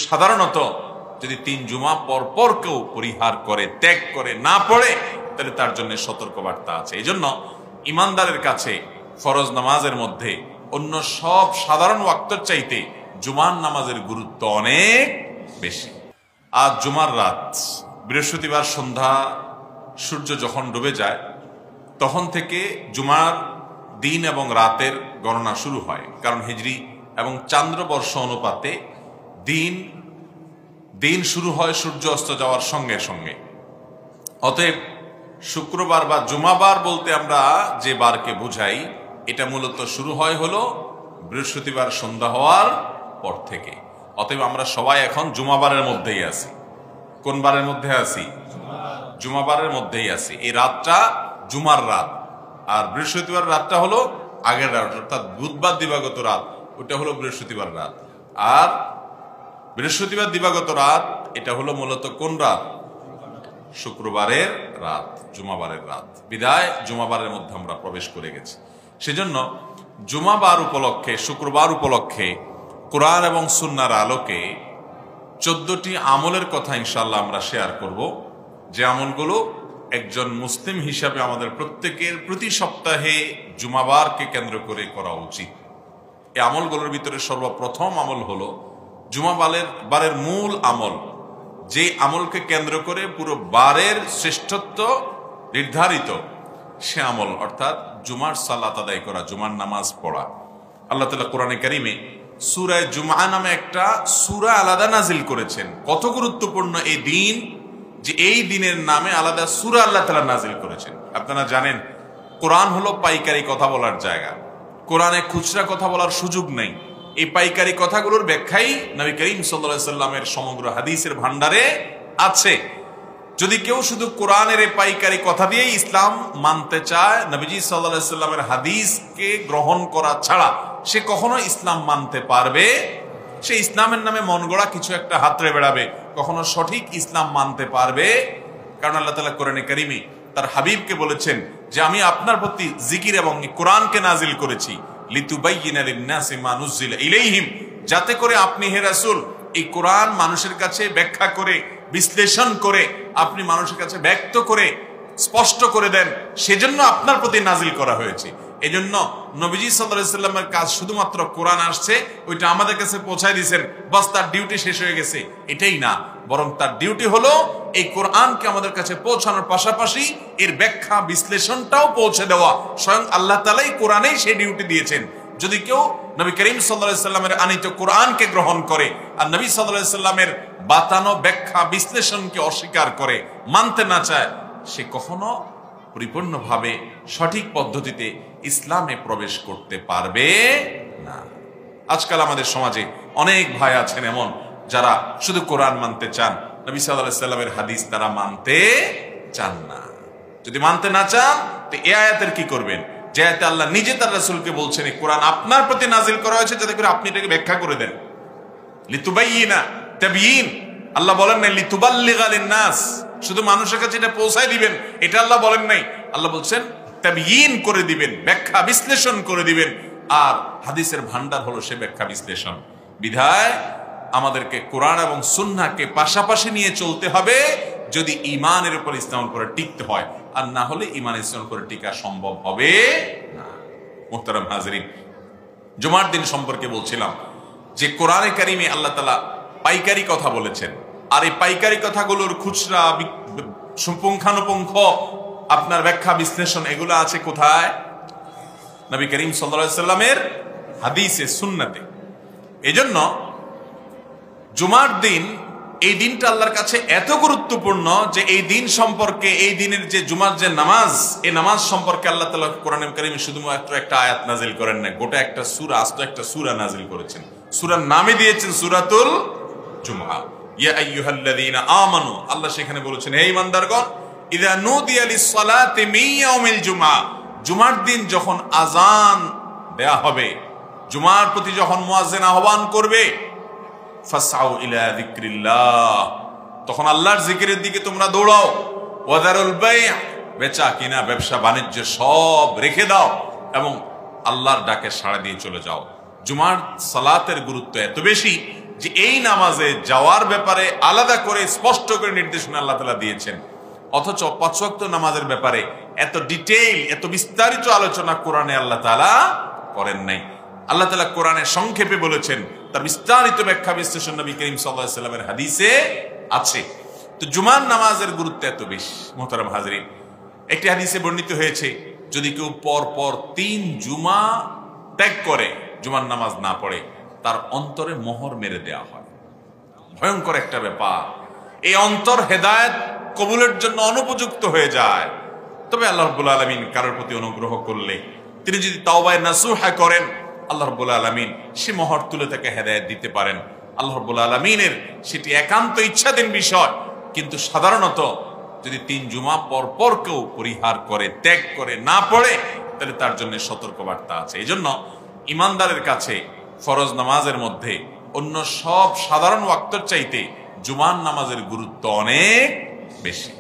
সাধারণত যদি 3 জুমা পর পর কেউ পরিহার করে, ত্যাগ করে, না পড়ে, তাহলে তার জন্য সতর্কবার্তা আছে। এই জন্য ইমানদারের কাছে ফরজ নামাজের মধ্যে অন্য সব সাধারণ ওয়াক্তের চাইতে জুমার নামাজের গুরুত্ব অনেক বেশি। আজ জুমার রাত, বৃহস্পতিবার সন্ধ্যা সূর্য যখন ডুবে যায় তখন থেকে জুমার দিন এবং রাতের গণনা শুরু হয়। কারণ হিজরি এবং চান্দ্রবর্ষ অনুপাতে দিন শুরু হয় সূর্য অস্ত যাওয়ার সঙ্গে সঙ্গে। অতএব শুক্রবার বা জুমাবার বলতে আমরা যে বারকে বুঝাই, এটা মূলত শুরু হয় হলো বৃহস্পতিবার সন্ধ্যা হওয়ার পর থেকে। অতএব আমরা সবাই এখন জুমাবারের মধ্যেই আছি। কোন বারের মধ্যে আছি? জুমাবারের মধ্যেই আছি। এই রাতটা জুমার রাত, আর বৃহস্পতিবার রাতটা হলো আগের রাত, অর্থাৎ বুধবার দিবাগত রাত, ওটা হলো বৃহস্পতিবার রাত। আর বৃহস্পতিবার দিবাগত রাত এটা হলো মূলত কোন রাত? শুক্রবারের রাত, জুমাবারের রাত। বিদায় জুমাবারের মধ্যে আমরা প্রবেশ করে গেছি। সেজন্য জুমাবার উপলক্ষে, শুক্রবার উপলক্ষে কোরআন এবং সুন্নাহর আলোকে 14টি আমলের কথা ইনশাআল্লাহ আমরা শেয়ার করব, যে আমলগুলো একজন মুসলিম হিসাবে আমাদের প্রত্যেকের প্রতি সপ্তাহে জুমাবারকে কেন্দ্র করে করা উচিত। এই আমলগুলোর ভিতরে সর্বপ্রথম আমল হলো জুমাবারের মূল আমল, যে আমলকে কেন্দ্র করে পুরো বারের শ্রেষ্ঠত্ব নির্ধারিত, সে আমল অর্থাৎ জুমার সালাত আদায় করা, জুমার নামাজ পড়া। আল্লাহ তাআলা কোরআনে কারিমে সূরা জুমআ নামে একটা সূরা আলাদা নাজিল করেছেন। কত গুরুত্বপূর্ণ এই দিন, যে এই দিনের নামে আলাদা সূরা আল্লাহ তাআলা নাজিল করেছেন। আপনারা জানেন কোরআন হলো পাইকারি কথা বলার জায়গা, কোরআনে খুচরা কথা বলার সুযোগ নেই। এই পাইকারি কথাগুলোর ব্যাখ্যাই নবী করিম সাল্লাল্লাহু আলাইহি ওয়াসাল্লামের সমগ্র হাদিসের ভান্ডারে আছে। যদি কেউ শুধু কোরআনের এই পাইকারি কথা দিয়েই ইসলাম মানতে চায়, নবীজি সাল্লাল্লাহু আলাইহি ওয়াসাল্লামের হাদিসকে গ্রহণ করা ছাড়া সে কখনো ইসলাম মানতে পারবে? সে ইসলামের নামে মন গড়া কিছু একটা হাতড়ে বেড়াবে, কখনো সঠিক ইসলাম মানতে পারবে? কারণ আল্লাহ তাআলা কোরআনে কারিমে তার হাবিবকে বলেছেন যে আমি আপনার প্রতি জিকির এবং কোরআনকে নাজিল করেছি লিতুবাইয়িনা লিন-নাসি মা নুজিলা ইলাইহিম, যাতে করে আপনি হে রাসূল এই কোরআন মানুষের কাছে ব্যাখ্যা করে, বিশ্লেষণ করে, আপনি মানুষের কাছে ব্যক্ত করে স্পষ্ট করে দেন, সেজন্য আপনার প্রতি নাজিল করা হয়েছে। এজন্য নবীজি সাল্লাল্লাহু আলাইহি ওয়াসাল্লামের কাজ শুধুমাত্র কোরআন আসছে, ওইটা আমাদের কাছে পৌঁছায় দিয়েছেন, বাস তার ডিউটি শেষ হয়ে গেছে, এটাই না। বরং তার ডিউটি হলো এই কোরআনকে আমাদের কাছে পৌঁছানোর পাশাপাশি এর ব্যাখ্যা বিশ্লেষণটাও পৌঁছে দেওয়া। স্বয়ং আল্লাহ তাআলাই কোরআনেই সেই ডিউটি দিয়েছেন। যদি কেউ নবী করিম সাল্লাল্লাহু আলাইহি ওয়াসাল্লামের আনিত কোরআনকে গ্রহণ করে আর নবী সাল্লাল্লাহু আলাইহি ওয়াসাল্লামের বাতানো ব্যাখ্যা বিশ্লেষণকে অস্বীকার করে, মানতে না চায়, সে কখনো পরিপূর্ণভাবে সঠিক পদ্ধতিতে ইসলামে প্রবেশ করতে পারবে না। আজকাল আমাদের সমাজে অনেক ভাই আছেন এমন, যারা শুধু কোরআন মানতে চান, নবী সাল্লাল্লাহু আলাইহি ওয়াসাল্লামের হাদিস তারা মানতে চান না। যদি মানতে না চান তো এই আয়াতের কি করবেন? যে আয়াতে আল্লাহ নিজে তার রাসূলকে বলছেন এই কোরআন আপনার প্রতি নাজিল করা হয়েছে যাতে করে আপনি এটাকে ব্যাখ্যা করে দেন। লিতুবাইয়িনা, তাবয়িন। আল্লাহ বলেন নাই লিতুবাল্লিগা লিন-নাস, শুধু মানুষের কাছে এটা পৌঁছায় দিবেন, এটা আল্লাহ বলেন নাই। আল্লাহ বলছেন তাবয়িন করে দিবেন, ব্যাখ্যা বিশ্লেষণ করে দিবেন। আর হাদিসের ভান্ডার হলো সে ব্যাখ্যা বিশ্লেষণ। বিধায় আমাদেরকে কোরআন এবং সুন্নাহকে পাশাপাশি নিয়ে চলতে হবে যদি ঈমানের উপর ইসলামের উপর টিকতে হয়, আর না হলে ঈমান ইসলামের উপর টিকা সম্ভব হবে না। মুহতারাম হাজরিন, জুমার দিন সম্পর্কে বলছিলাম যে কোরআনে কারিমে আল্লাহ তাআলা পাইকারি কথা বলেছেন, আর এই পাইকারি কথাগুলোর খুচরা পুঙ্খানুপুঙ্খ আপনার ব্যাখ্যা বিশ্লেষণ এগুলো আছে কোথায়? নবী করিম সাল্লাল্লাহু আলাইহি ওয়াসাল্লামের হাদিসে, সুন্নাতে। এজন্য জুমার দিন, এই দিনটা আল্লাহর কাছে এত গুরুত্বপূর্ণ যে এই দিন সম্পর্কে, এই দিনের যে জুমার যে নামাজ, এই নামাজ সম্পর্কে আল্লাহ তাআলা কোরআনে কারিমে শুধুমাত্র একটা আয়াত নাজিল করেন না, গোটা একটা সূরা, আস্ত একটা সূরা নাজিল করেছেন। সূরার নামে দিয়েছেন সূরাতুল জুমআ। ইয়া আইয়ুহাল্লাযীনা আমানু, আল্লাহ সেখানে বলেছেন হে ঈমানদারগণ, ইযা নুদিয়া লিস-সালাতি মিন ইয়াউমিল জুমআ, জুমার দিন যখন আযান দেয়া হবে, জুমার প্রতি যখন মুয়াজ্জিন আহ্বান করবে, ফাসআউ ইলা যিকরিল্লাহ, তখন আল্লাহর জিকিরের দিকে তোমরা দৌড়াও। ওয়াদারুল বাই', বেচা কিনা, ব্যবসা বাণিজ্য সব রেখে দাও এবং আল্লাহর ডাকে সাড়া দিয়ে চলে যাও। জুমার সালাতের গুরুত্ব এত বেশি যে এই নামাজে যাওয়ার ব্যাপারে আলাদা করে স্পষ্ট করে নির্দেশনা আল্লাহ তাআলা দিয়েছেন, অথচ ৫ ওয়াক্ত নামাজের ব্যাপারে এত ডিটেইল, এত বিস্তারিত আলোচনা কোরআনে আল্লাহ তাআলা করেন নাই। আল্লাহ তাআলা কোরআনে সংক্ষেপে বলেছেন, তার বিস্তারিত ব্যাখ্যা বিশ্লেষণ নবী করিম সাল্লাল্লাহু আলাইহি ওয়াসাল্লামের হাদিসে আছে। তো জুমার নামাজের গুরুত্ব এত বেশি মুহতারাম হাজরিন। একটি হাদিসে বর্ণিত হয়েছে, যদি কেউ পর পর ৩ জুমা ত্যাগ করে, জুমার নামাজ না পড়ে, তার অন্তরে মোহর মেরে দেওয়া হয়। ভয়ঙ্কর একটা ব্যাপার। এই অন্তর হেদায়েত কবুলের জন্য অনুপযুক্ত হয়ে যায়। তবে আল্লাহ রাব্বুল আলামিন কারোর প্রতি অনুগ্রহ করলে, তিনি যদি তাওবায়ে নাসুহা করেন, আল্লাহ রাব্বুল আলামিন সে মোহর তুলে তাকে হেদায়েত দিতে পারেন। আল্লাহ রাব্বুল আলামিনের সেটি একান্ত ইচ্ছাধীন বিষয়। কিন্তু সাধারণত যদি ৩ জুমা পর পর কেউ পরিহার করে, ত্যাগ করে, না পড়ে, তাহলে তার জন্য সতর্কবার্তা আছে। এই জন্য ইমানদারের কাছে ফরজ নামাজের মধ্যে অন্য সব সাধারণ ওয়াক্তের চাইতে জুমার নামাজের গুরুত্ব অনেক বেশি।